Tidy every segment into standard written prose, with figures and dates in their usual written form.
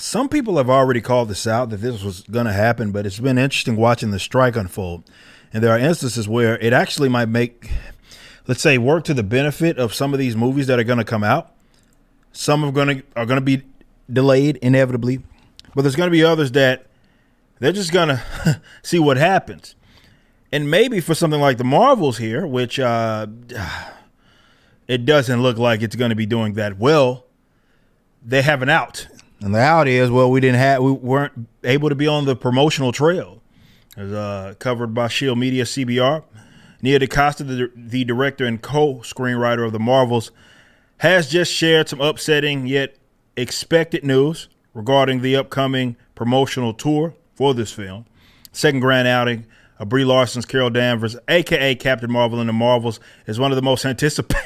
Some people have already called this out that this was going to happen, but it's been interesting watching the strike unfold. And there are instances where it actually might make, let's say, work to the benefit of some of these movies that are going to come out. Some are going to be delayed inevitably, but there's going to be others that they're just going to see what happens. And maybe for something like the Marvels here, which it doesn't look like it's going to be doing that well, they have an out. And the out is, well, we weren't able to be on the promotional trail. As covered by Shield Media CBR, Nia DaCosta, the director and co-screenwriter of the Marvels, has just shared some upsetting yet expected news regarding the upcoming promotional tour for this film. Second grand outing of Brie Larson's Carol Danvers, a.k.a. Captain Marvel in the Marvels, is one of the most anticipated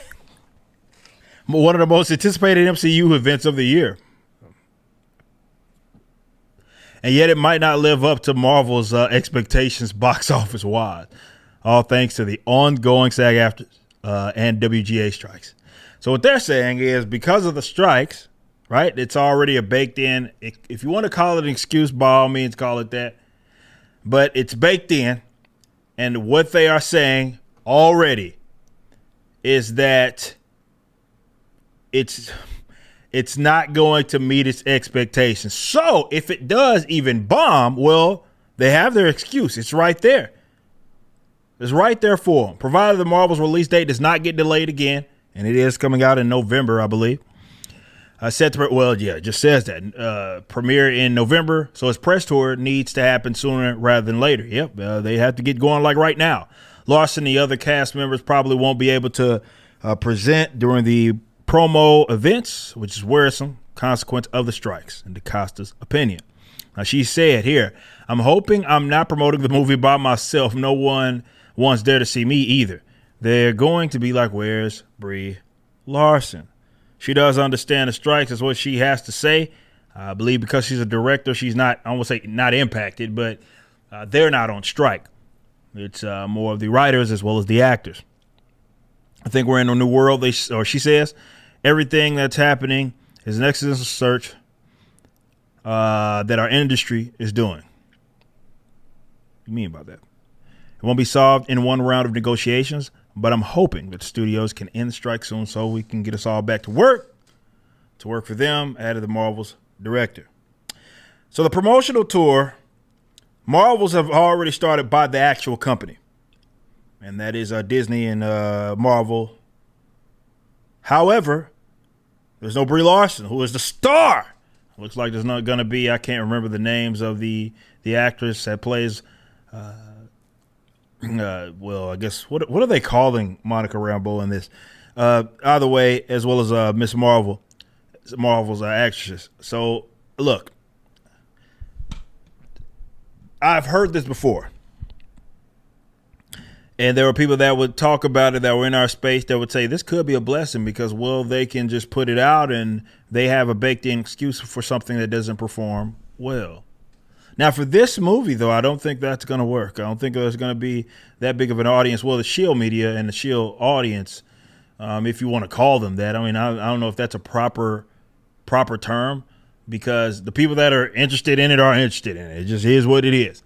MCU events of the year. And yet it might not live up to Marvel's expectations box office wide, all thanks to the ongoing SAG-aftra and WGA strikes. So what they're saying is because of the strikes, right, it's already a baked in. If you want to call it an excuse, by all means, call it that. But it's baked in. And what they are saying already is that it's not going to meet its expectations. So if it does even bomb, well, they have their excuse. It's right there. It's right there for them. Provided the Marvel's release date does not get delayed again, and it is coming out in November, I believe. It just says that. Premiere in November, so its press tour needs to happen sooner rather than later. Yep, they have to get going like right now. Larson and the other cast members probably won't be able to present during the promo events, which is worrisome consequence of the strikes, in DaCosta's opinion. Now, she said here, I'm hoping I'm not promoting the movie by myself. No one wants there to see me either. They're going to be like, where's Brie Larson? She does understand the strikes is what she has to say. I believe because she's a director, she's not, I won't say not impacted, but they're not on strike. It's more of the writers as well as the actors. I think we're in a new world, she says. Everything that's happening is an existential search that our industry is doing. What do you mean by that? It won't be solved in one round of negotiations, but I'm hoping that studios can end the strike soon so we can get us all back to work for them, added the Marvel's director. So the promotional tour, Marvels have already started by the actual company, and that is Disney and Marvel. However, there's no Brie Larson, who is the star. Looks like there's not going to be, I can't remember the names of the actress that plays, I guess, what are they calling Monica Rambeau in this? Either way, as well as Miss Marvel's actress. So, look, I've heard this before. And there were people that would talk about it that were in our space that would say this could be a blessing because, well, they can just put it out and they have a baked-in excuse for something that doesn't perform well. Now, for this movie, though, I don't think that's going to work. I don't think there's going to be that big of an audience. Well, the Shield media and the Shield audience, if you want to call them that. I mean, I don't know if that's a proper term because the people that are interested in it are interested in it. It just is what it is.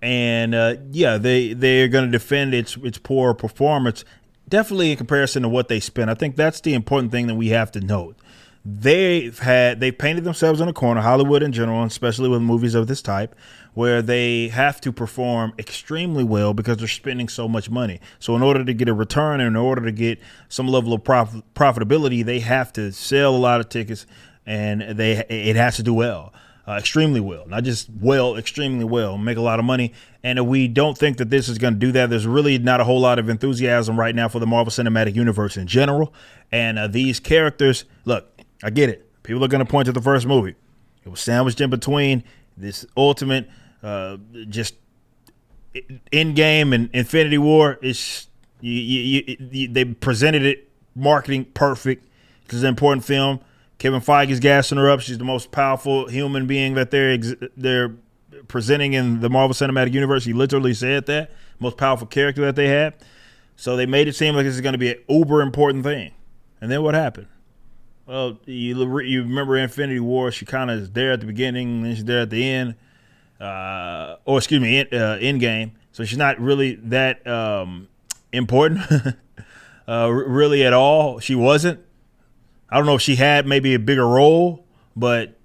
And, they're going to defend its poor performance, definitely in comparison to what they spent. I think that's the important thing that we have to note. They've painted themselves in a corner, Hollywood in general, especially with movies of this type, where they have to perform extremely well because they're spending so much money. So in order to get a return and in order to get some level of profitability, they have to sell a lot of tickets and it has to do well. Extremely well, not just well, extremely well, make a lot of money. And we don't think that this is going to do that. There's really not a whole lot of enthusiasm right now for the Marvel Cinematic Universe in general. And these characters, look, I get it. People are going to point to the first movie. It was sandwiched in between this ultimate just Endgame and Infinity War. They presented it marketing perfect because it's an important film. Kevin Feige's gassing her up. She's the most powerful human being that they're presenting in the Marvel Cinematic Universe. He literally said that. Most powerful character that they had. So they made it seem like this is going to be an uber important thing. And then what happened? Well, you remember Infinity War? She kind of is there at the beginning, then she's there at the end, or excuse me, end game. So she's not really that important, really at all. She wasn't. I don't know if she had maybe a bigger role, but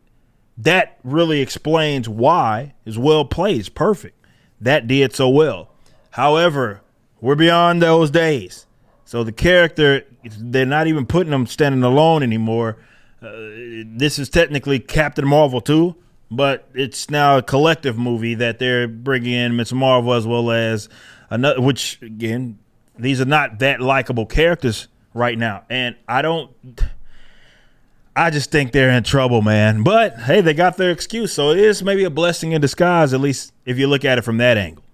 that really explains why it's well played. It's perfect. That did so well. However, we're beyond those days. So the character, they're not even putting them standing alone anymore. This is technically Captain Marvel too, but it's now a collective movie that they're bringing in Ms. Marvel as well as another, which again, these are not that likable characters right now. And I just think they're in trouble, man. But hey, they got their excuse. So it is maybe a blessing in disguise, at least if you look at it from that angle.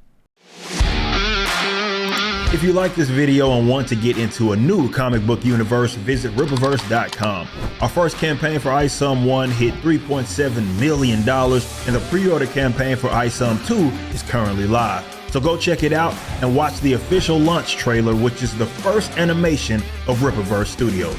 If you like this video and want to get into a new comic book universe, visit Rippaverse.com. Our first campaign for ISOM 1 hit $3.7 million, and the pre-order campaign for ISOM 2 is currently live. So go check it out and watch the official launch trailer, which is the first animation of Rippaverse Studios.